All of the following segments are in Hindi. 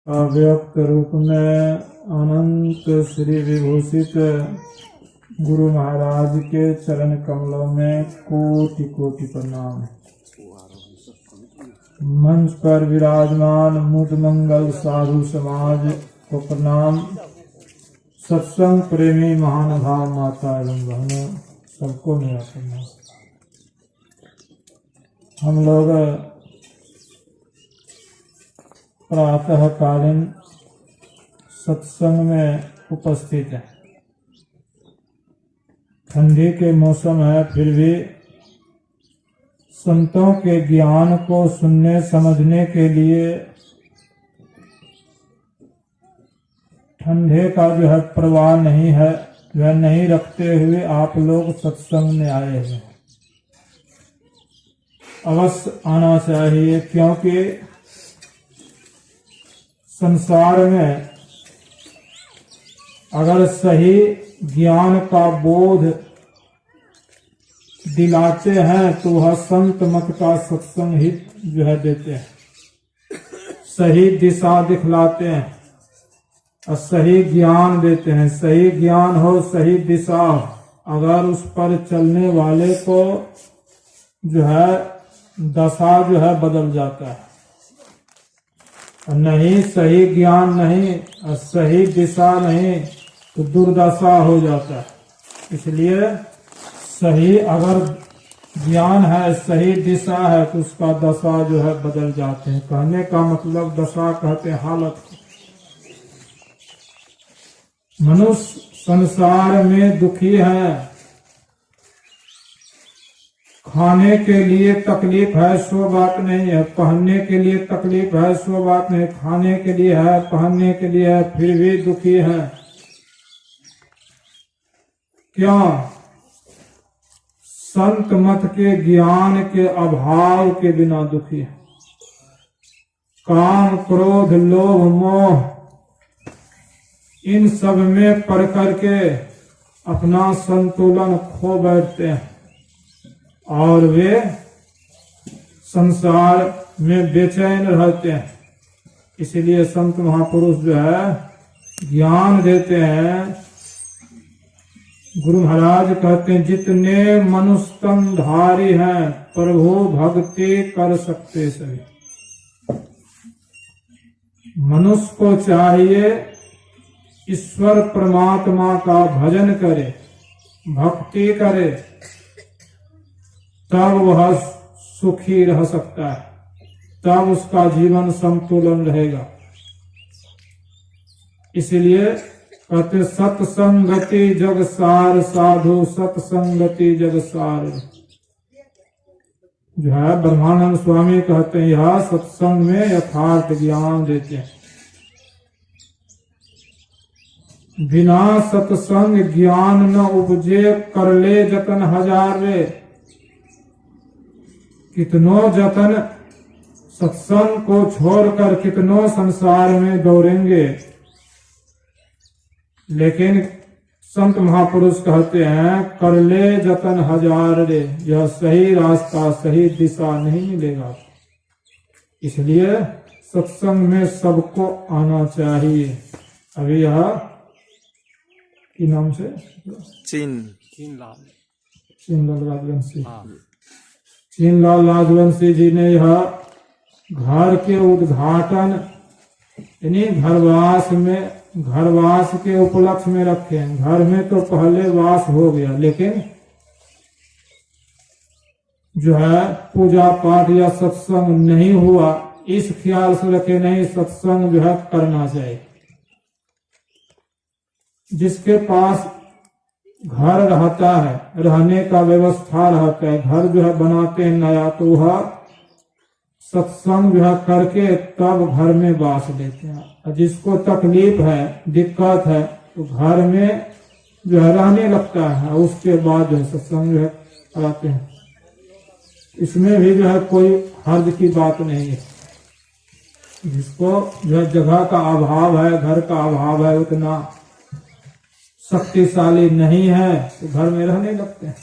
अव्यक्त रूप में अनंत श्री विभूषित गुरु महाराज के चरण कमलों में कोटि कोटि प्रणाम है। मंच पर विराजमान मूड मंगल साधु समाज को प्रणाम। सत्संग प्रेमी महानुभाव माता एवं बहनों सबको मेरा प्रणाम। हम लोग प्रातः कालीन सत्संग में उपस्थित हैं। ठंडी के मौसम है, फिर भी संतों के ज्ञान को सुनने समझने के लिए ठंडे का जो है प्रवाह नहीं है, वह नहीं रखते हुए आप लोग सत्संग में आए हैं। अवश्य आना चाहिए, क्योंकि संसार में अगर सही ज्ञान का बोध दिलाते हैं तो वह संत मत का सत्संग ही जो है देते हैं, सही दिशा दिखलाते हैं और सही ज्ञान देते हैं। सही ज्ञान हो, सही दिशा हो, अगर उस पर चलने वाले को जो है दशा जो है बदल जाता है। नहीं सही ज्ञान नहीं और सही दिशा नहीं तो दुर्दशा हो जाता है। इसलिए सही अगर ज्ञान है, सही दिशा है तो उसका दशा जो है बदल जाते हैं। कहने का मतलब दशा कहते हैं हालत। मनुष्य संसार में दुखी है, खाने के लिए तकलीफ है सो बात नहीं है, पहनने के लिए तकलीफ है सो बात नहीं, खाने के लिए है, पहनने के लिए है, फिर भी दुखी है। क्यों? संत मत के ज्ञान के अभाव के बिना दुखी है। काम क्रोध लोभ मोह इन सब में पड़ करके अपना संतुलन खो बैठते हैं और वे संसार में बेचैन रहते हैं। इसलिए संत महापुरुष जो है ज्ञान देते हैं। गुरु महाराज कहते हैं जितने मनुष्य तनधारी हैं प्रभु भक्ति कर सकते सभी। मनुष्य को चाहिए ईश्वर परमात्मा का भजन करे, भक्ति करे, तब वह सुखी रह सकता है, तब उसका जीवन संतुलन रहेगा। इसलिए कहते सत्संगति जग सार साधु सत्संगति जग सार। जो है ब्रह्मानंद स्वामी कहते हैं यह सत्संग में यथार्थ ज्ञान देते हैं। बिना सत्संग ज्ञान न उपजे कर ले जतन हजार रे। कितनों जतन सत्संग को छोड़कर कितनों संसार में दौड़ेंगे, लेकिन संत महापुरुष कहते हैं कर ले जतन हजार रे, यह सही रास्ता सही दिशा नहीं मिलेगा। इसलिए सत्संग में सबको आना चाहिए। अभी यह की नाम से चीनलाल राजवंशी, चीनलाल राजवंशी जी ने यह घर के उद्घाटन यानी घरवास के उपलक्ष्य में रखे हैं। घर में तो पहले वास हो गया, लेकिन जो है पूजा पाठ या सत्संग नहीं हुआ, इस ख्याल से रखे नहीं सत्संग जो है करना चाहिए। जिसके पास घर रहता है, रहने का व्यवस्था रहता है, घर जो है बनाते हैं नया, तो वह सत्संग जो है करके तब घर में वास लेते हैं। और जिसको तकलीफ है, दिक्कत है, तो घर में जो है रहने लगता है, उसके बाद जो है सत्संग जो है कराते हैं। इसमें भी जो है कोई हर्ज की बात नहीं है। जिसको जो है जगह का अभाव है, घर का अभाव है, उतना शक्तिशाली नहीं है, तो घर में रहने लगते हैं।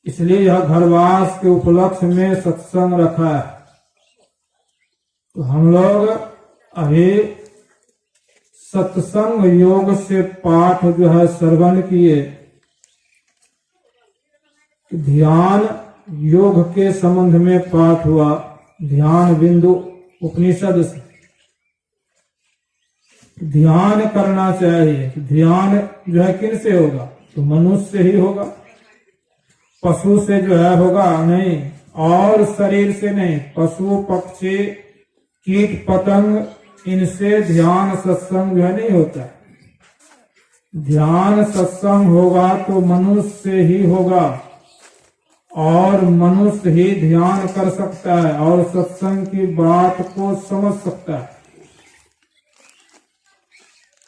इसलिए यह घरवास के उपलक्ष्य में सत्संग रखा है। तो हम लोग अभी सत्संग योग से पाठ जो है श्रवण किए, ध्यान योग के संबंध में पाठ हुआ, ध्यान बिंदु उपनिषद से ध्यान करना चाहिए। ध्यान जो है किन से होगा? तो मनुष्य से ही होगा, पशु से जो है होगा नहीं, और शरीर से नहीं। पशु पक्षी कीट पतंग इनसे ध्यान सत्संग जो है नहीं होता। ध्यान सत्संग होगा तो मनुष्य से ही होगा, और मनुष्य ही ध्यान कर सकता है और सत्संग की बात को समझ सकता है।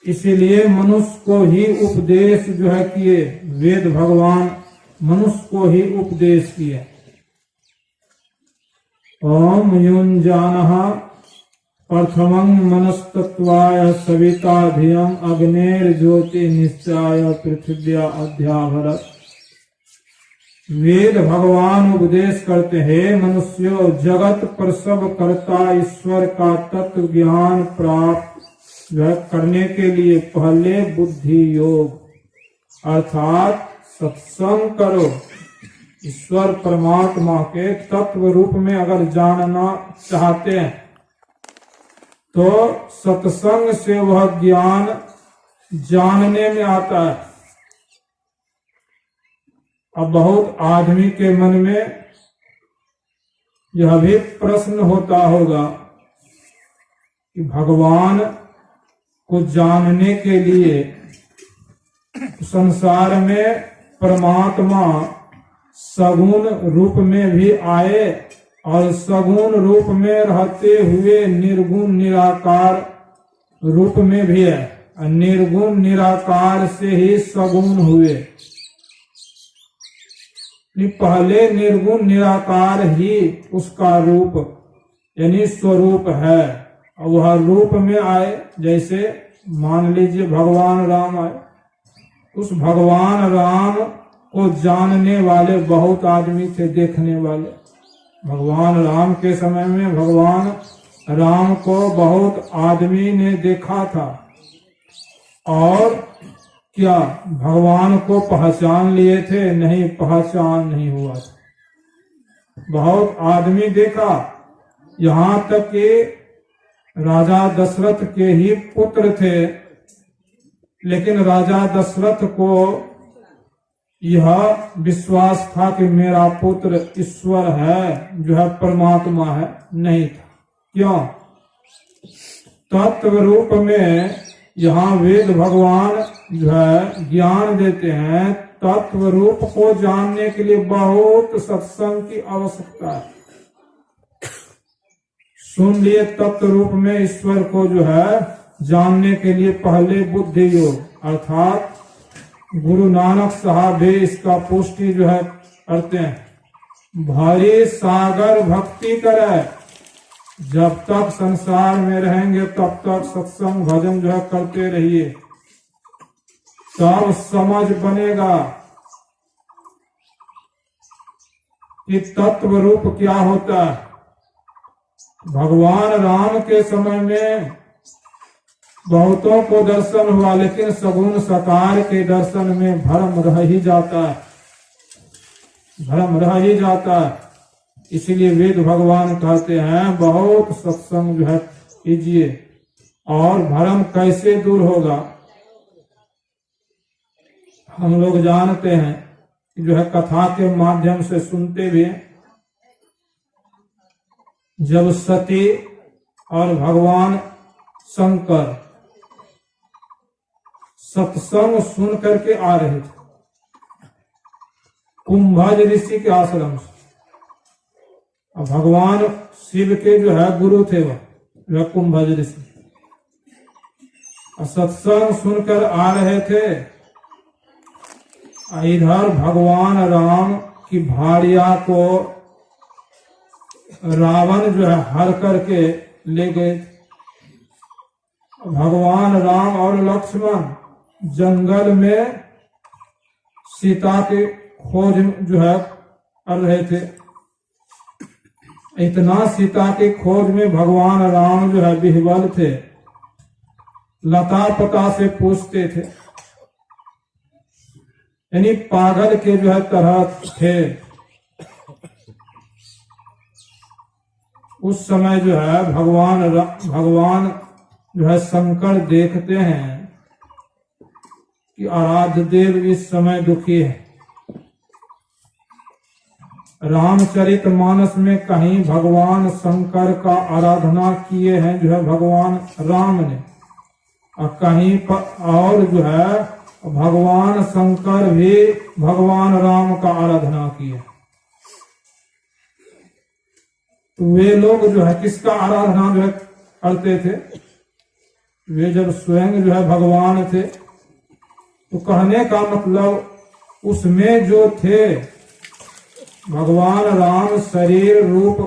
इसीलिए मनुष्य को ही उपदेश जो है किए, वेद भगवान मनुष्य को ही उपदेश किए। ओम युञ्जानः प्रथमं मनस्तत्वाय सविता धियं अग्नेर ज्योति निश्चाय पृथिव्या अध्याभरत। वेद भगवान उपदेश करते हैं, मनुष्यों जगत प्रसव करता ईश्वर का तत्व ज्ञान प्राप्त करने के लिए पहले बुद्धि योग अर्थात सत्संग करो। ईश्वर परमात्मा के तत्व रूप में अगर जानना चाहते हैं तो सत्संग से वह ज्ञान जानने में आता है। अब बहुत आदमी के मन में यह भी प्रश्न होता होगा कि भगवान को जानने के लिए संसार में परमात्मा सगुण रूप में भी आए और सगुण रूप में रहते हुए निर्गुण निराकार रूप में भी है। निर्गुण निराकार से ही सगुण हुए। पहले निर्गुण निराकार ही उसका रूप यानी स्वरूप है, और वह रूप में आए। जैसे मान लीजिए भगवान राम आए, उस भगवान राम को जानने वाले बहुत आदमी थे, देखने वाले। भगवान राम के समय में भगवान राम को बहुत आदमी ने देखा था, और क्या भगवान को पहचान लिए थे? नहीं, पहचान नहीं हुआ था। बहुत आदमी देखा, यहाँ तक कि राजा दशरथ के ही पुत्र थे, लेकिन राजा दशरथ को यह विश्वास था कि मेरा पुत्र ईश्वर है, जो है परमात्मा है, नहीं था। क्यों? तत्व रूप में यहाँ वेद भगवान जो है ज्ञान देते हैं। तत्व रूप को जानने के लिए बहुत सत्संग की आवश्यकता है। सुन लिए तत्व रूप में ईश्वर को जो है जानने के लिए पहले बुद्धि योग अर्थात गुरु नानक साहब भी इसका पुष्टि जो है करते हैं। भारी सागर भक्ति करे, जब तक संसार में रहेंगे तब तक सत्संग भजन जो है करते रहिए, तब समझ बनेगा कि तत्व रूप क्या होता है। भगवान राम के समय में बहुतों को दर्शन हुआ, लेकिन सगुण साकार के दर्शन में भ्रम रह ही जाता है, भ्रम रह ही जाता है। इसीलिए वेद भगवान कहते हैं बहुत सत्संग जो है कीजिए। और भ्रम कैसे दूर होगा? हम लोग जानते हैं कि जो है कथा के माध्यम से सुनते भी हैं। जब सती और भगवान शंकर सत्संग सुन करके आ रहे थे कुंभज ऋषि के आश्रम से, भगवान शिव के जो है गुरु थे वह कुंभज ऋषि, सत्संग सुनकर आ रहे थे। इधर भगवान राम की भार्या को रावण जो है हर करके ले गए। भगवान राम और लक्ष्मण जंगल में सीता की खोज जो है कर रहे थे। इतना सीता की खोज में भगवान राम जो है विह्वल थे, लता पता से पूछते थे, यानी पागल के जो है तरह थे। उस समय जो है भगवान जो है शंकर देखते हैं कि आराध्य देव इस समय दुखी है। रामचरितमानस में कहीं भगवान शंकर का आराधना किए हैं जो है भगवान राम ने, और कहीं पर और जो है भगवान शंकर भी भगवान राम का आराधना किए। तो वे लोग जो है किसका आराधना जो है करते थे? वे जब स्वयं जो है भगवान थे, तो कहने का मतलब उसमें जो थे भगवान राम शरीर रूप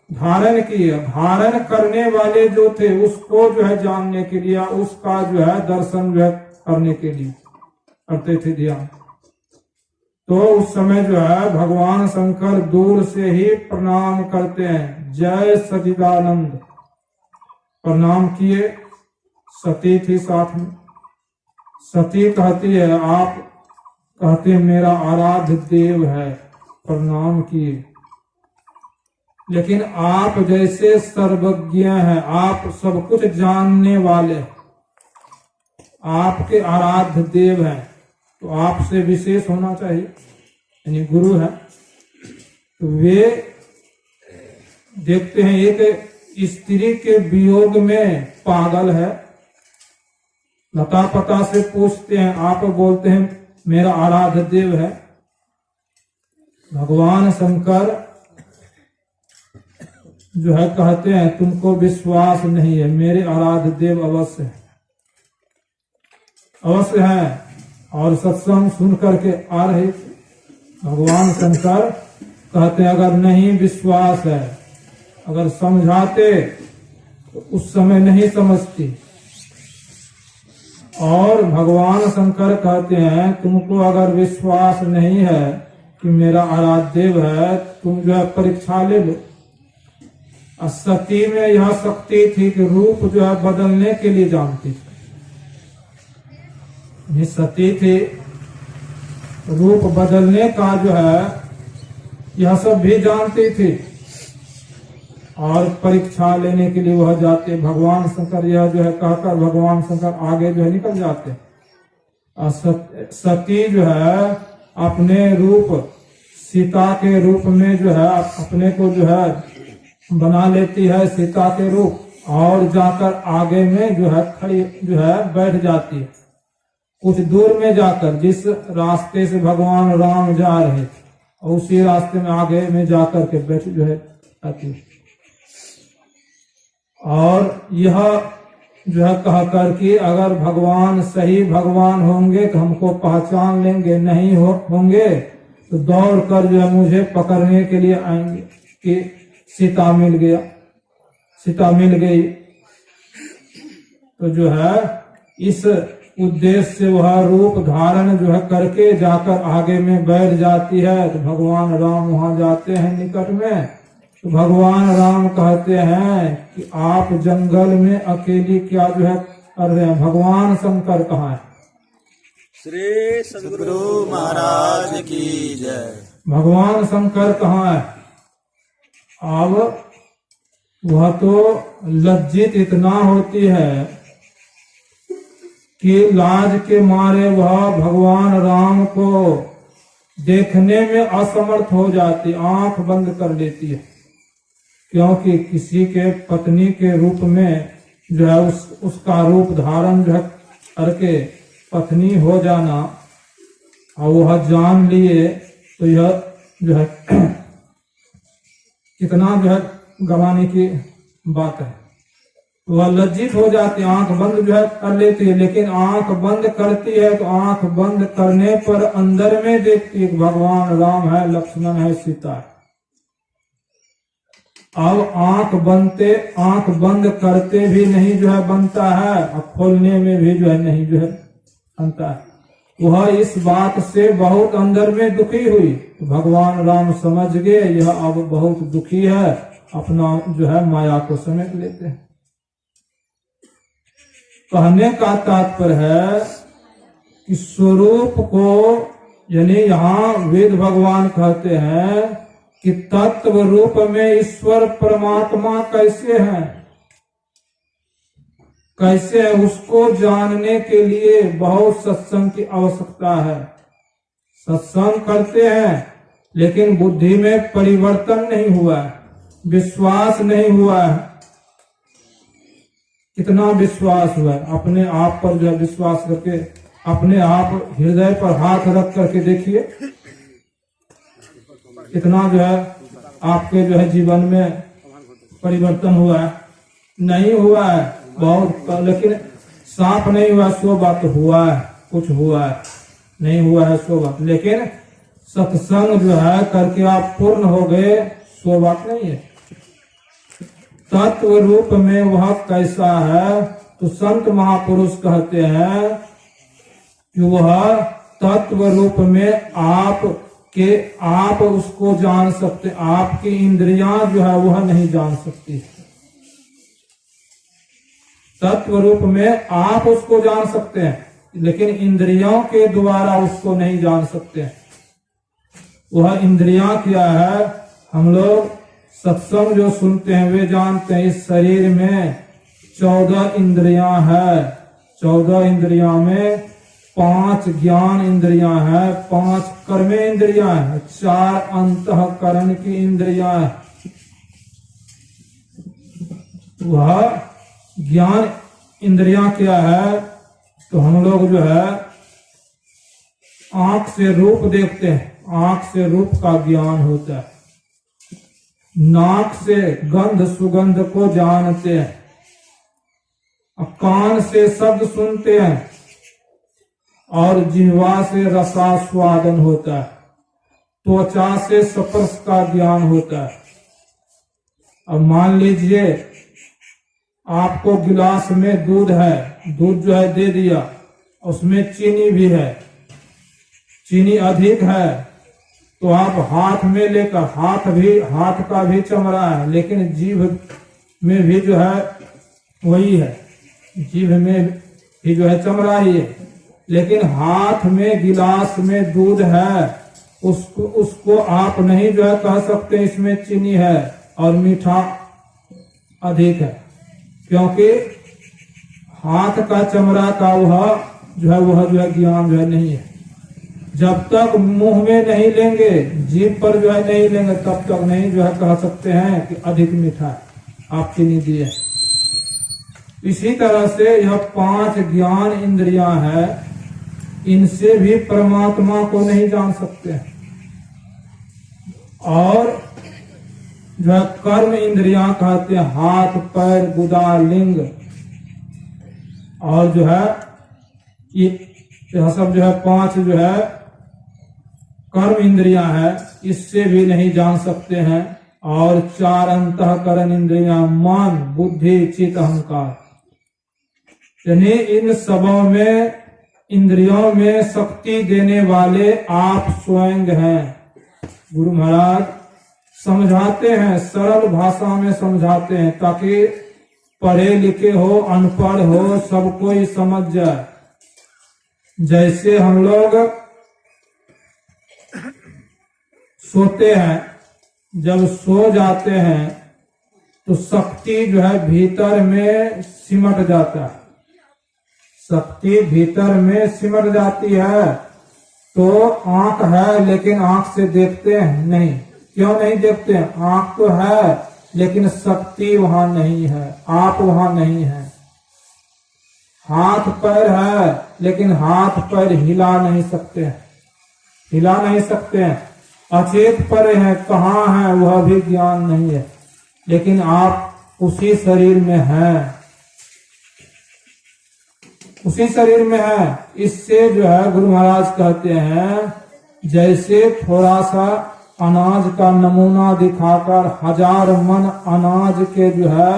धारण किए, धारण करने वाले जो थे उसको जो है जानने के लिए, उसका जो है दर्शन जो है करने के लिए करते थे ध्यान। तो उस समय जो है भगवान शंकर दूर से ही प्रणाम करते हैं, जय सच्चिदानंद प्रणाम किए। सती थी साथ में, सती कहती है, आप कहते मेरा आराध्य देव है, प्रणाम किए, लेकिन आप जैसे सर्वज्ञ हैं, आप सब कुछ जानने वाले, आपके आराध्य देव हैं, तो आपसे विशेष होना चाहिए, यानी गुरु है। तो वे देखते हैं एक स्त्री के वियोग में पागल है, लता पता से पूछते हैं, आप बोलते हैं मेरा आराध्य देव है। भगवान शंकर जो है कहते हैं तुमको विश्वास नहीं है, मेरे आराध्य देव अवश्य है, अवश्य है। और सत्संग सुन करके आ रहे थे। भगवान शंकर कहते हैं अगर नहीं विश्वास है, अगर समझाते तो उस समय नहीं समझती। और भगवान शंकर कहते हैं तुमको अगर विश्वास नहीं है कि मेरा आराध्य देव है, तुम जो है परीक्षा ले लो। सती में यह शक्ति थी कि रूप जो है बदलने के लिए जानती थी, सती थी, रूप बदलने का जो है यह सब भी जानती थी, और परीक्षा लेने के लिए वह जाते। भगवान शंकर यह जो है कहकर भगवान शंकर आगे जो है निकल जाते। और सती जो है अपने रूप सीता के रूप में जो है अपने को जो है बना लेती है सीता के रूप, और जाकर आगे में जो है खड़ी जो है बैठ जाती है। कुछ दूर में जाकर जिस रास्ते से भगवान राम जा रहे थे, और उसी रास्ते में आगे में जाकर के बैठ जो है आती है। और यह जो है कह कर कि अगर भगवान सही भगवान होंगे तो हमको पहचान लेंगे, नहीं होंगे तो दौड़ कर जो है मुझे पकड़ने के लिए आएंगे कि सीता मिल गया, सीता मिल गई। तो जो है इस उद्देश्य से वह रूप धारण जो है करके जाकर आगे में बैठ जाती है। तो भगवान राम वहां जाते हैं निकट में, तो भगवान राम कहते हैं कि आप जंगल में अकेली क्या जो है कर रहे हैं? भगवान शंकर कहाँ है? श्री सद्गुरु महाराज की जय। भगवान शंकर कहाँ है? अब वह तो लज्जित इतना होती है कि लाज के मारे वह भगवान राम को देखने में असमर्थ हो जाती, आंख बंद कर लेती है। क्योंकि किसी के पत्नी के रूप में जो है उसका रूप धारण जो है करके पत्नी हो जाना, और वह जान लिए, तो यह जो है कितना जो है गवाने की बात है। वह लज्जित हो जाती, आंख बंद जो है कर लेती है। लेकिन आंख बंद करती है तो आंख बंद करने पर अंदर में देखती है भगवान राम है, लक्ष्मण है, सीता है। अब आंख बंद करते भी नहीं जो है बनता है, और खोलने में भी जो है नहीं जो है बनता है। वह इस बात से बहुत अंदर में दुखी हुई। तो भगवान राम समझ गए यह अब बहुत दुखी है, अपना जो है माया को समेट लेते हैं। कहने का तात्पर्य है कि स्वरूप को, यानी यहाँ वेद भगवान कहते हैं कि तत्व रूप में ईश्वर परमात्मा कैसे हैं, कैसे है, उसको जानने के लिए बहुत सत्संग की आवश्यकता है। सत्संग करते हैं लेकिन बुद्धि में परिवर्तन नहीं हुआ है, विश्वास नहीं हुआ है। कितना विश्वास हुआ है? अपने आप पर जो विश्वास करके अपने आप हृदय पर हाथ रख करके देखिए, कितना जो है आपके जो है जीवन में परिवर्तन हुआ है। नहीं हुआ है बहुत, लेकिन साफ नहीं हुआ, सो बात हुआ है, कुछ हुआ है, नहीं हुआ है सो बात। लेकिन सत्संग जो है करके आप पूर्ण हो गए, सो बात नहीं है। तत्व रूप में वह कैसा है, तो संत महापुरुष कहते हैं कि वह तत्व रूप में आप उसको जान सकते, आपकी इंद्रियां जो है वह नहीं जान सकती। तत्व रूप में आप उसको जान सकते हैं, लेकिन इंद्रियों के द्वारा उसको नहीं जान सकते। वह इंद्रियां क्या है, हम लोग सत्संग जो सुनते हैं वे जानते हैं। इस शरीर में 14 इंद्रियां है। 14 इंद्रियां में 5 ज्ञान इंद्रियां है, 5 कर्म इंद्रियां है, 4 अंतःकरण की इंद्रियां है। वह ज्ञान इंद्रियां क्या है, तो हम लोग जो है आंख से रूप देखते हैं, आंख से रूप का ज्ञान होता है। नाक से गंध सुगंध को जानते हैं, कान से शब्द सुनते हैं, और जिह्वा से रसास्वादन होता है। त्वचा से स्पर्श का ज्ञान होता है। अब मान लीजिए आपको गिलास में दूध है, दूध जो है दे दिया, उसमें चीनी भी है, चीनी अधिक है, तो आप हाथ में लेकर, हाथ का भी चमड़ा है, लेकिन जीभ में भी जो है वही है, जीभ में भी जो है चमड़ा ही है, लेकिन हाथ में गिलास में दूध है, उसको आप नहीं जो है कह सकते इसमें चीनी है और मीठा अधिक है, क्योंकि हाथ का चमड़ा का वह जो है ज्ञान जो है नहीं है। जब तक मुंह में नहीं लेंगे, जीभ पर जो है नहीं लेंगे, तब तक नहीं जो है कह सकते हैं कि अधिक मीठा है, आप चीनी दिए। इसी तरह से यह 5 ज्ञान इंद्रियां है, इनसे भी परमात्मा को नहीं जान सकते। और जो है कर्म इंद्रियां कहते हैं, हाथ पैर गुदा लिंग, और जो है यह सब जो है 5 जो है कर्म इंद्रियां है, इससे भी नहीं जान सकते हैं। और 4 अंतःकरण इंद्रियां, मन बुद्धि चित्त अहंकार, यानी इन सबों में इंद्रियों में शक्ति देने वाले आप स्वयं हैं। गुरु महाराज समझाते हैं, सरल भाषा में समझाते हैं, ताकि पढ़े लिखे हो अनपढ़ हो सब कोई समझ जाए। जैसे हम लोग सोते हैं, जब सो जाते हैं तो शक्ति जो है भीतर में सिमट जाता है, शक्ति भीतर में सिमट जाती है। तो आंख है लेकिन आंख से देखते हैं नहीं, क्यों नहीं देखते हैं? आंख तो है लेकिन शक्ति वहां नहीं है, आप वहां नहीं है। हाथ पैर है लेकिन हाथ पैर हिला नहीं सकते हैं, हिला नहीं सकते हैं। अचेत पड़े हैं, कहाँ है वह भी ज्ञान नहीं है, लेकिन आप उसी शरीर में हैं, उसी शरीर में है। इससे जो है गुरु महाराज कहते हैं, जैसे थोड़ा सा अनाज का नमूना दिखाकर 1000 मन अनाज के जो है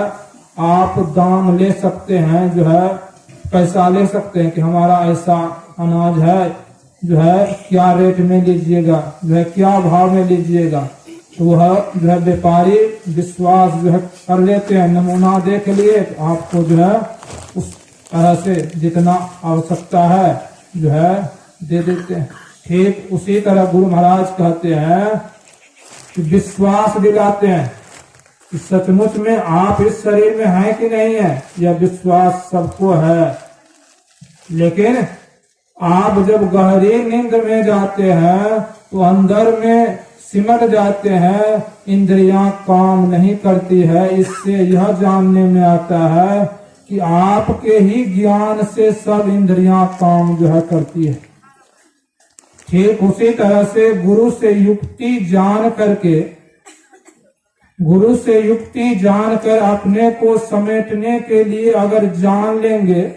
आप दाम ले सकते हैं, जो है पैसा ले सकते हैं कि हमारा ऐसा अनाज है, जो है क्या रेट में लीजिएगा, जो है क्या भाव में लीजिएगा। वह जो है व्यापारी विश्वास जो है कर लेते हैं, नमूना देख लिए तो आपको जो है उस तरह से जितना आवश्यकता है जो है दे देते हैं। ठीक उसी तरह गुरु महाराज कहते हैं कि विश्वास दिलाते हैं कि सचमुच में आप इस शरीर में हैं कि नहीं है, यह विश्वास सबको है। लेकिन आप जब गहरी नींद में जाते हैं तो अंदर में सिमट जाते हैं, इंद्रियां काम नहीं करती है। इससे यह जानने में आता है कि आपके ही ज्ञान से सब इंद्रियां काम जो है करती है। ठीक उसी तरह से गुरु से युक्ति जानकर अपने को समेटने के लिए अगर जान लेंगे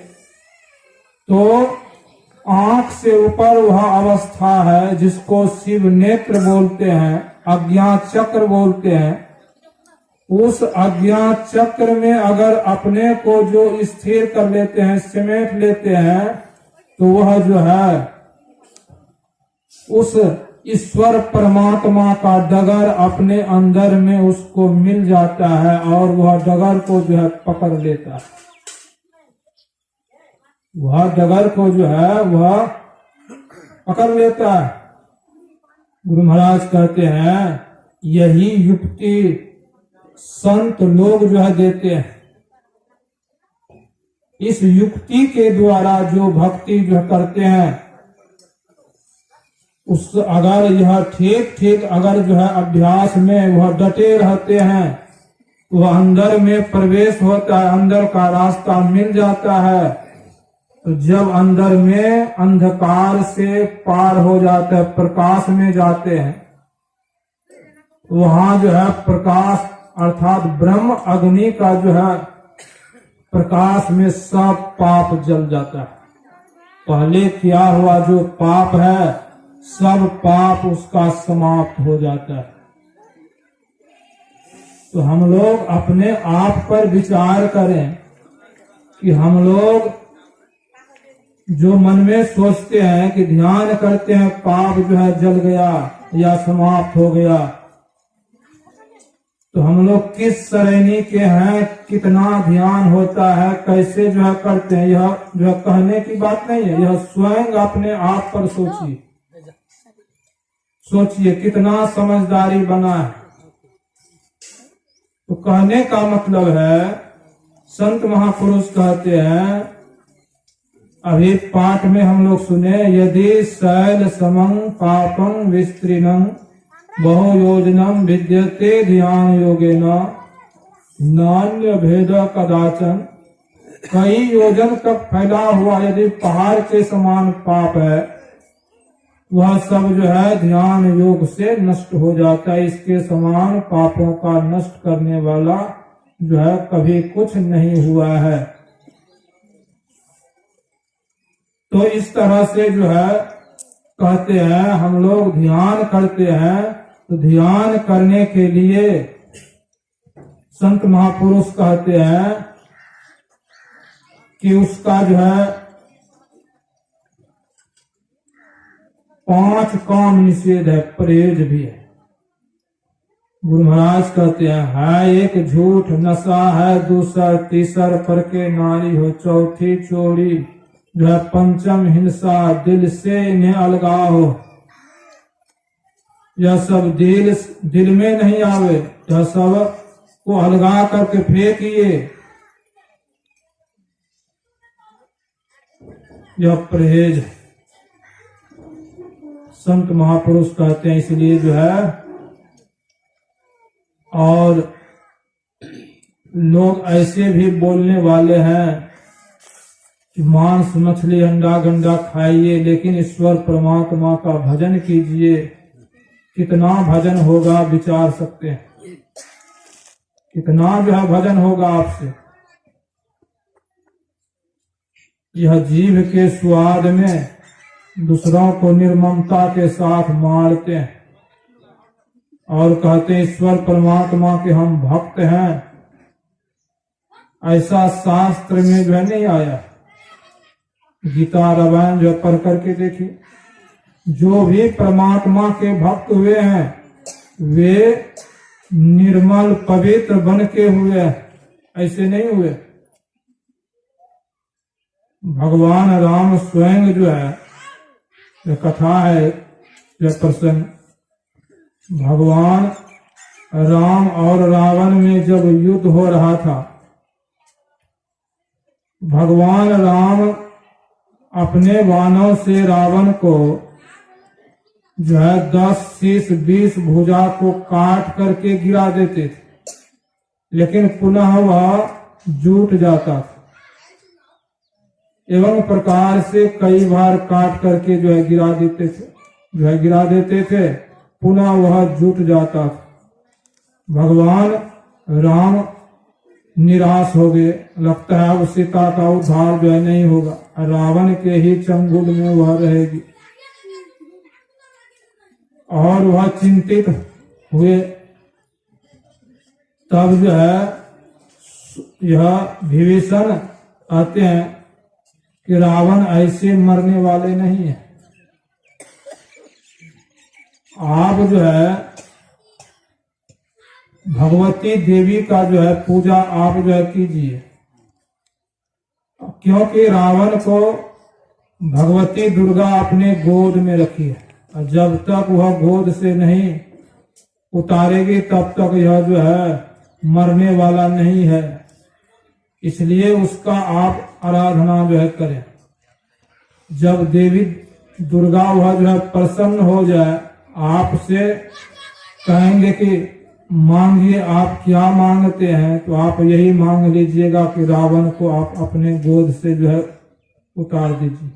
तो आंख से ऊपर वह अवस्था है जिसको शिव नेत्र बोलते हैं, अज्ञात चक्र बोलते हैं। उस अज्ञात चक्र में अगर अपने को जो स्थिर कर लेते हैं, समेट लेते हैं, तो वह जो है उस ईश्वर परमात्मा का डगर अपने अंदर में उसको मिल जाता है और वह डगर को जो है पकड़ लेता है। वह डगर को जो है वह पकड़ लेता है। गुरु महाराज कहते हैं यही युक्ति संत लोग जो है देते हैं। इस युक्ति के द्वारा जो भक्ति जो करते हैं उस अगर यह ठीक अगर जो है अभ्यास में वह डटे रहते हैं, वह अंदर में प्रवेश होता है, अंदर का रास्ता मिल जाता है। तो जब अंदर में अंधकार से पार हो जाता है, प्रकाश में जाते हैं, वहां जो है प्रकाश अर्थात ब्रह्म अग्नि का जो है प्रकाश में सब पाप जल जाता है। पहले किया हुआ जो पाप है सब पाप उसका समाप्त हो जाता है। तो हम लोग अपने आप पर विचार करें कि हम लोग जो मन में सोचते हैं कि ध्यान करते हैं पाप जो है जल गया या समाप्त हो गया, तो हम लोग किस श्रेणी के हैं, कितना ध्यान होता है, कैसे जो है करते हैं, यह जो है कहने की बात नहीं है। यह स्वयं अपने आप पर सोचिए कितना समझदारी बना है। तो कहने का मतलब है संत महापुरुष कहते हैं, अभी पाठ में हम लोग सुने, यदि शैल समं पापं विस्तीर्णं बहु योजनम विद्यते ध्यान योगेन नान्य भेद कदाचन। कई योजन तक फैला हुआ यदि पहाड़ के समान पाप है, वह सब जो है ध्यान योग से नष्ट हो जाता है। इसके समान पापों का नष्ट करने वाला जो है कभी कुछ नहीं हुआ है। तो इस तरह से जो है कहते हैं हम लोग ध्यान करते हैं, तो ध्यान करने के लिए संत महापुरुष कहते हैं कि उसका जो है 5 काम निषेध है, परहेज भी है। गुरु महाराज कहते हैं, है एक झूठ नशा है, दूसरा तीसर पर के नारी हो, चौथी चोरी जो है, पंचम हिंसा, दिल से इन्हें अलगाव हो। यह सब दिल में नहीं आवे, यह सब को अलगा करके फेंकिए, यह परहेज है। संत महापुरुष कहते हैं इसलिए जो है, और लोग ऐसे भी बोलने वाले हैं कि मांस मछली अंडा गंडा खाइए लेकिन ईश्वर परमात्मा का भजन कीजिए। कितना भजन होगा विचार सकते हैं, कितना जो है भजन होगा आपसे। यह जीभ के स्वाद में दूसरों को निर्ममता के साथ मारते हैं और कहते हैं ईश्वर परमात्मा के हम भक्त हैं। ऐसा शास्त्र में जो है नहीं आया। गीता रामायण जो पढ़ करके देखिए, जो भी परमात्मा के भक्त हुए हैं वे निर्मल पवित्र बन के हुए, ऐसे नहीं हुए। भगवान राम स्वयं जो है, यह कथा है, यह प्रसंग, भगवान राम और रावण में जब युद्ध हो रहा था, भगवान राम अपने बाणों से रावण को जो है 10 शीश 20 भुजा को काट करके गिरा देते थे, लेकिन पुनः वह जुट जाता था। एवं प्रकार से कई बार काट करके जो है गिरा देते थे, पुनः वह जुट जाता था। भगवान राम निराश हो गए, लगता है अब सीता का उद्धार जो है नहीं होगा, रावण के ही चंगुल में वह रहेगी। और वह चिंतित हुए। तब जो है यह विभीषण आते हैं कि रावण ऐसे मरने वाले नहीं है, आप जो है भगवती देवी का जो है पूजा आप जो है कीजिए, क्योंकि रावण को भगवती दुर्गा अपने गोद में रखी है, और जब तक वह गोद से नहीं उतारेगी तब तक यह जो है मरने वाला नहीं है। इसलिए उसका आप आराधना जो है करें। जब देवी दुर्गा वह जो है प्रसन्न हो जाए, आपसे कहेंगे कि मांगिए, आप क्या मांगते हैं, तो आप यही मांग लीजिएगा कि रावण को आप अपने गोद से जो है उतार दीजिए,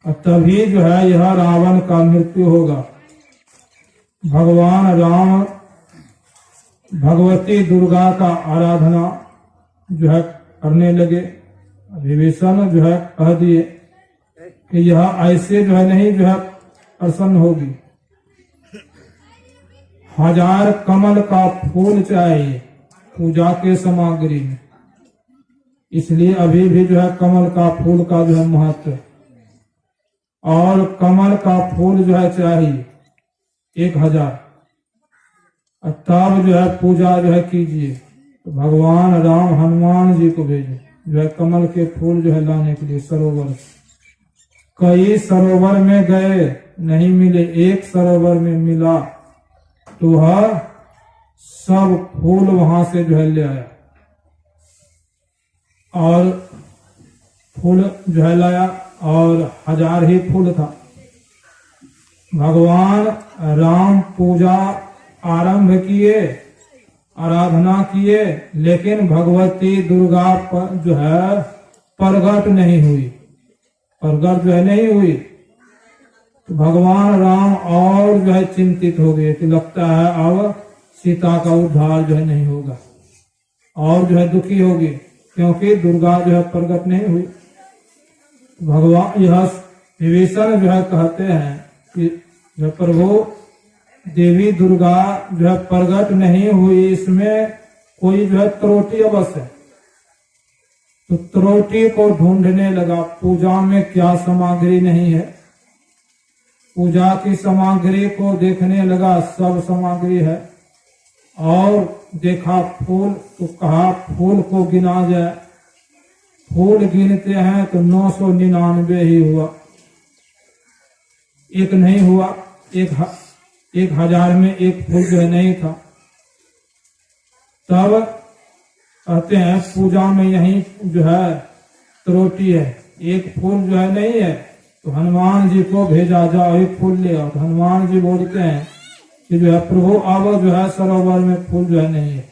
और तभी जो है यह रावण का मृत्यु होगा। भगवान राम भगवती दुर्गा का आराधना जो है करने लगे। विभीषण जो है कह दिए कि यह ऐसे जो है नहीं जो है प्रसन्न होगी, 1000 कमल का फूल चाहिए पूजा के सामग्री में। इसलिए अभी भी जो है कमल का फूल का जो है महत्व है, और कमल का फूल जो है चाहिए 1000, तब जो है पूजा जो है कीजिए। तो भगवान राम हनुमान जी को भेजे जो है कमल के फूल जो है लाने के लिए सरोवर से। कई सरोवर में गए, नहीं मिले, एक सरोवर में मिला, तो वह सब फूल वहां से जो है ले आया, और फूल जो है लाया, और 1000 ही फूल था। भगवान राम पूजा आरंभ किए, आराधना किए, लेकिन भगवती दुर्गा पर जो है प्रगट नहीं हुई, प्रगट जो है नहीं हुई। तो भगवान राम और जो है चिंतित हो गए कि लगता है अब सीता का उद्धार जो है नहीं होगा, और जो है दुखी होगी, क्योंकि दुर्गा जो है प्रगट नहीं हुई। भगवान यह विभीषण जो है कहते हैं कि जो प्रभु देवी दुर्गा जो है प्रगट नहीं हुई, इसमें कोई जो है त्रुटि अवश्य है। तो त्रुटि को ढूंढने लगा, पूजा में क्या सामग्री नहीं है, पूजा की सामग्री को देखने लगा, सब सामग्री है, और देखा फूल, तो कहा फूल को गिना जाए। फूल गिनते हैं तो 999 ही हुआ, एक नहीं हुआ, 1000 में एक फूल जो है नहीं था। तब कहते हैं पूजा में यही जो है त्रुटि है, एक फूल जो है नहीं है, तो हनुमान जी को भेजा, जाओ एक फूल ले आओ। तो हनुमान जी बोलते हैं कि जो है प्रभु अब जो है सरोवर में फूल जो है नहीं है,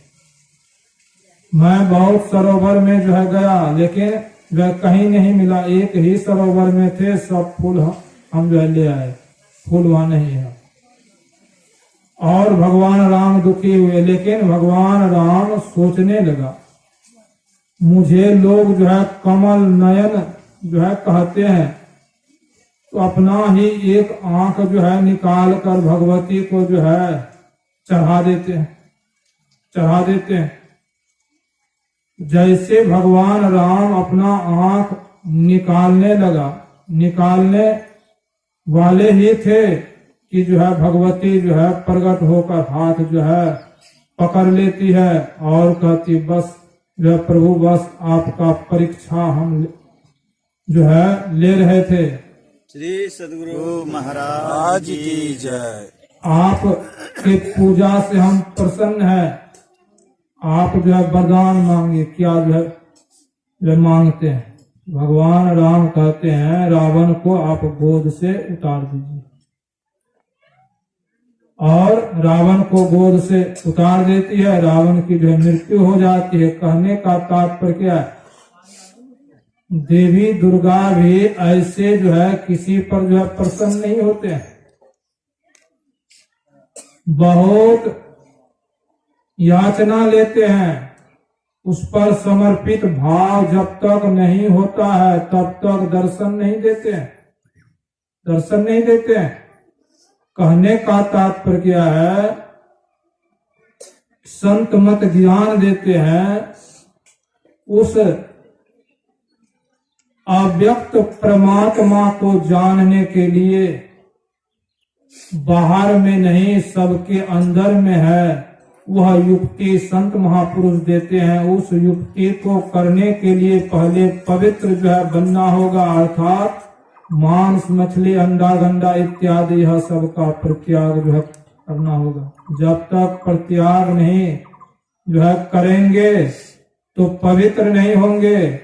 मैं बहुत सरोवर में जो है गया, लेकिन वह कहीं नहीं मिला, एक ही सरोवर में थे, सब फूल हम जो है ले आए, फूल वहां नहीं है। और भगवान राम दुखी हुए, लेकिन भगवान राम सोचने लगा, मुझे लोग जो है कमल नयन जो है कहते हैं, तो अपना ही एक आंख जो है निकाल कर भगवती को जो है चढ़ा देते हैं। जैसे भगवान राम अपना आंख निकालने लगा, निकालने वाले ही थे कि जो है भगवती जो है प्रकट होकर हाथ जो है पकड़ लेती है और कहती बस जो है प्रभु बस आपका परीक्षा हम जो है ले रहे थे। श्री सद्गुरु महाराज की जय। आप के पूजा से हम प्रसन्न है, आप जो है वरदान मांगे। क्या जो है मांगते हैं? भगवान राम कहते हैं रावण को आप गोद से उतार दीजिए, और रावण को गोद से उतार देती है, रावण की जो है मृत्यु हो जाती है। कहने का तात्पर्य क्या है? देवी दुर्गा भी ऐसे जो है किसी पर जो है प्रसन्न नहीं होते हैं। बहुत याचना लेते हैं, उस पर समर्पित भाव जब तक नहीं होता है तब तक दर्शन नहीं देते हैं, दर्शन नहीं देते हैं। कहने का तात्पर्य क्या है? संत मत ज्ञान देते हैं उस अव्यक्त परमात्मा को जानने के लिए, बाहर में नहीं सबके अंदर में है। वह युक्ति संत महापुरुष देते हैं। उस युक्ति को करने के लिए पहले पवित्र जो है बनना होगा, अर्थात मांस मछली अंडा गंडा इत्यादि यह सब का परित्याग जो है करना होगा। जब तक परित्याग नहीं जो है करेंगे तो पवित्र नहीं होंगे,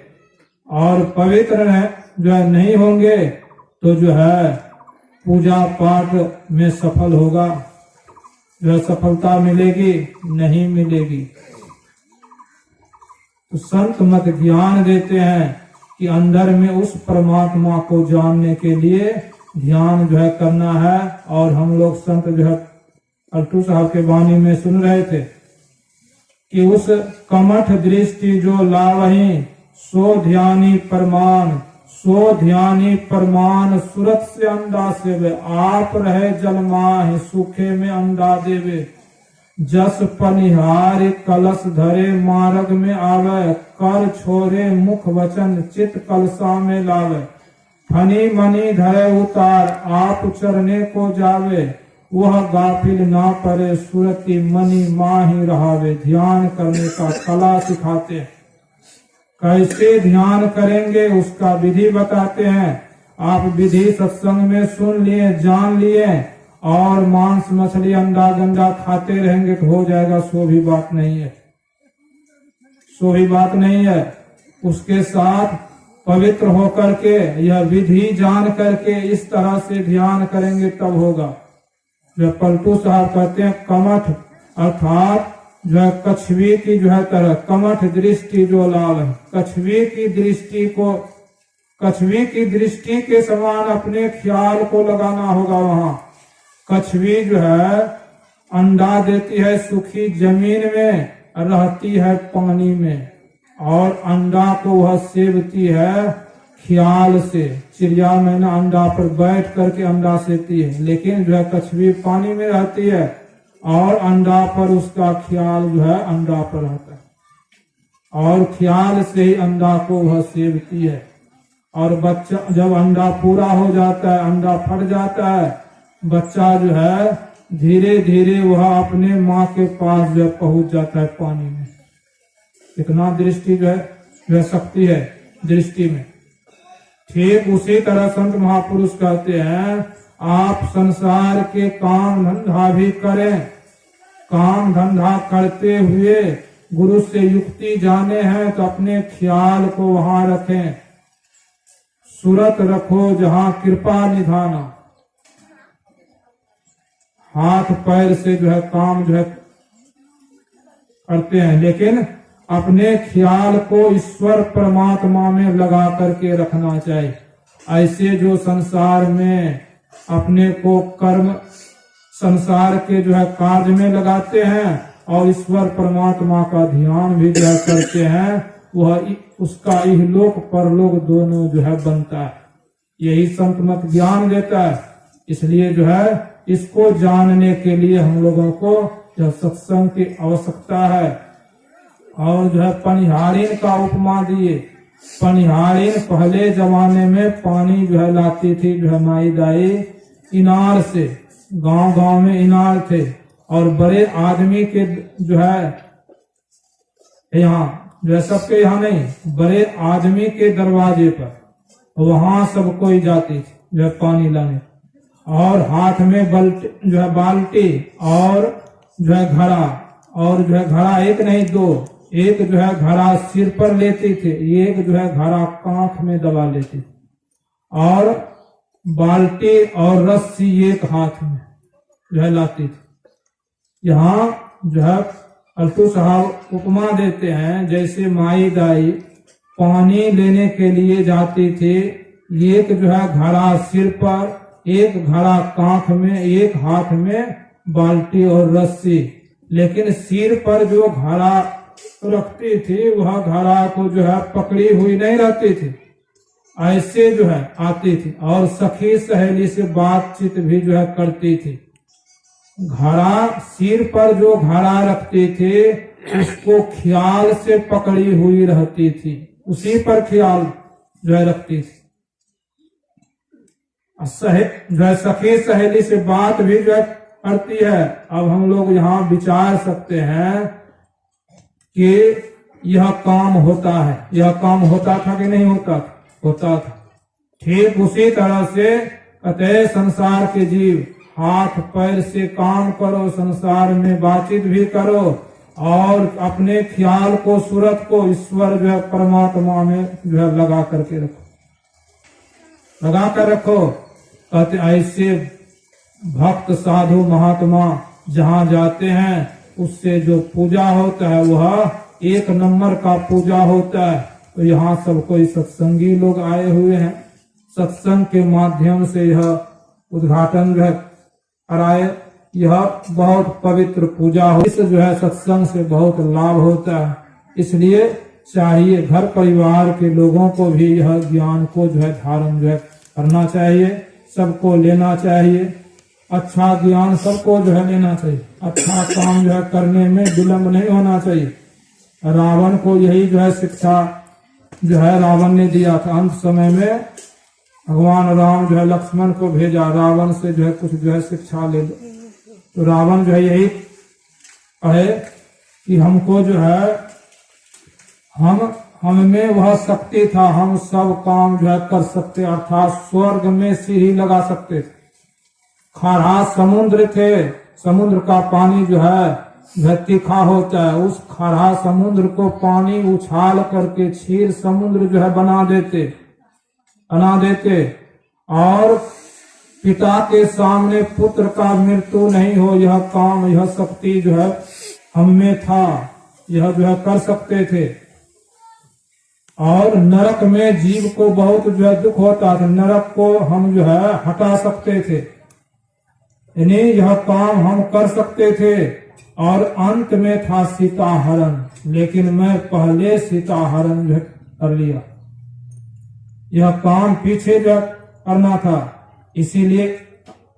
और पवित्र जो है नहीं होंगे तो जो है पूजा पाठ में सफल होगा, जो सफलता मिलेगी नहीं मिलेगी। तो संत मत ज्ञान देते हैं कि अंदर में उस परमात्मा को जानने के लिए ध्यान जो है करना है। और हम लोग संत जो है अल्टू साहब के वाणी में सुन रहे थे कि उस कमठ दृष्टि जो लावही सो ध्यानी परमान, सो ध्यानी परमान सुरत से अंडा सेवे, आप रहे जल माहि सूखे में अंडा देवे। जस पनिहार कलश धरे मार्ग में आवे, कर छोरे मुख वचन चित कलसा में लावे। फनी मनी धरे उतार आप चरने को जावे, वह गाफिल ना परे सुरति मनी माही रहावे। ध्यान करने का कला सिखाते हैं, कैसे ध्यान करेंगे उसका विधि बताते हैं। आप विधि सत्संग में सुन लिए जान लिए और मांस मछली अंडा गंडा खाते रहेंगे तो हो जाएगा, सो भी बात नहीं है, सो भी बात नहीं है। उसके साथ पवित्र होकर के यह विधि जान करके इस तरह से ध्यान करेंगे तब होगा। जो पलटू साहब कहते हैं कमठ अर्थात जो है कछवी की जो है तरह, कमठ दृष्टि जो लाल है, कछवी की दृष्टि को, कछवी की दृष्टि के समान अपने ख्याल को लगाना होगा। वहां कछवी जो है अंडा देती है सूखी जमीन में, रहती है पानी में, और अंडा को वह सेवती है ख्याल से। चिड़िया मैना अंडा पर बैठ करके अंडा सेती है, लेकिन जो है कछवी पानी में रहती है और अंडा पर उसका ख्याल जो है अंडा पर रहता है, और ख्याल से ही अंडा को वह सेवती है। और बच्चा जब अंडा पूरा हो जाता है, अंडा फट जाता है, बच्चा जो है धीरे धीरे वह अपने माँ के पास जो पहुंच जाता है पानी में। इतना दृष्टि जो है शक्ति है दृष्टि में। ठीक उसी तरह संत महापुरुष कहते हैं आप संसार के काम धंधा भी करें, काम धंधा करते हुए गुरु से युक्ति जाने हैं तो अपने ख्याल को वहां रखें। सूरत रखो जहां कृपा निधाना, हाथ पैर से जो है काम जो है करते हैं, लेकिन अपने ख्याल को ईश्वर परमात्मा में लगा करके रखना चाहिए। ऐसे जो संसार में अपने को कर्म संसार के जो है कार्य में लगाते हैं और ईश्वर परमात्मा का ध्यान भी जो है करते हैं, वह उसका इहलोक परलोक दोनों जो है बनता है। यही संत मत ज्ञान देता है। इसलिए जो है इसको जानने के लिए हम लोगों को जो सत्संग की आवश्यकता है। और जो है पनिहारिन का उपमा दिए। पनिहारिन पहले जमाने में पानी जो है लाती थी जो है माई दाई इनार से, गांव गांव में इनार थे और बड़े आदमी के जो है यहाँ जो है सबके यहाँ नहीं, बड़े आदमी के दरवाजे पर वहां सब कोई जाती थी जो है पानी लाने, और हाथ में जो है बाल्टी और जो है घड़ा, और जो है घड़ा एक नहीं दो, एक जो है घड़ा सिर पर लेती थी, एक जो है घड़ा कांख में दबा लेती थी, और बाल्टी और रस्सी एक हाथ में जो है लाती थी। यहाँ जो है अल्टू साहब उपमा देते हैं, जैसे माई दाई पानी लेने के लिए जाती थी, एक जो है घड़ा सिर पर, एक घड़ा कांख में, एक हाथ में बाल्टी और रस्सी, लेकिन सिर पर जो घड़ा रखती थी वह घड़ा को जो है पकड़ी हुई नहीं रहती थी, ऐसे जो है आती थी और सखी सहेली से बातचीत भी जो है करती थी। घड़ा सिर पर जो घड़ा रखती थी उसको ख्याल से पकड़ी हुई रहती थी, उसी पर ख्याल जो है रखती थी। जो है सखी सहेली से बात भी जो है करती है। अब हम लोग यहाँ विचार सकते हैं कि यह काम होता है, यह काम होता था कि नहीं होता था? होता था। ठीक उसी तरह से कहते संसार के जीव हाथ पैर से काम करो, संसार में बातचीत भी करो और अपने ख्याल को, सूरत को ईश्वर जो है परमात्मा में जो है लगा करके रखो, लगा कर रखो। कहते ऐसे भक्त साधु महात्मा जहाँ जाते हैं उससे जो पूजा होता है वह एक नंबर का पूजा होता है। तो यहाँ सब कोई सत्संगी लोग आए हुए हैं, सत्संग के माध्यम से यह उद्घाटन जो है कराए, यह बहुत पवित्र पूजा हो, इस जो है सत्संग से बहुत लाभ होता है। इसलिए चाहिए घर परिवार के लोगों को भी यह ज्ञान को जो है धारण जो है करना चाहिए, सबको लेना चाहिए। अच्छा ज्ञान सबको जो है लेना चाहिए, अच्छा काम जो है करने में विलम्ब नहीं होना चाहिए। रावण को यही जो है शिक्षा जो है रावण ने दिया था। अंत समय में भगवान राम जो है लक्ष्मण को भेजा, रावण से जो है कुछ जो है शिक्षा ले लो। तो रावण जो है यही कहे कि हमको जो है हम में वह शक्ति था, हम सब काम जो है कर सकते, अर्थात स्वर्ग में सीढ़ी लगा सकते थे। खारा समुद्र थे, समुद्र का पानी जो है तीखा होता है, उस खारा समुद्र को पानी उछाल करके क्षीर समुद्र जो है बना देते और पिता के सामने पुत्र का मृत्यु नहीं हो, यह काम, यह शक्ति जो है हम में था, यह जो है कर सकते थे। और नरक में जीव को बहुत जो है दुख होता था, नरक को हम जो है हटा सकते थे, यानी यह काम हम कर सकते थे। और अंत में था सीता हरण, लेकिन मैं पहले सीता हरण जो कर लिया, यह काम पीछे जो करना था। इसीलिए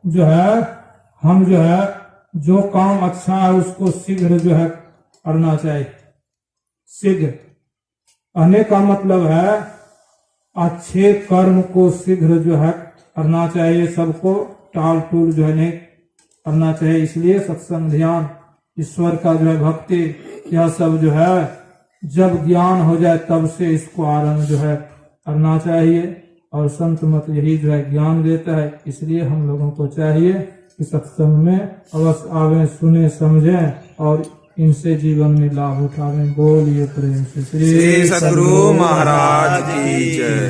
जो है हम जो है जो काम अच्छा है उसको शीघ्र जो है करना चाहिए। शीघ्र कहने का मतलब है अच्छे कर्म को शीघ्र जो है करना चाहिए, सबको टाल टूल जो है नहीं करना चाहिए। इसलिए सत्संग, ध्यान, ईश्वर का जो है भक्ति, यह सब जो है जब ज्ञान हो जाए तब से इसको आरंभ जो है करना चाहिए। और संत मत यही जो है ज्ञान देता है। इसलिए हम लोगों को चाहिए कि सत्संग में अवश्य आवे, सुने, समझें और इनसे जीवन में लाभ उठावें। बोलिए प्रेम से श्री सद्गुरु महाराज की जय।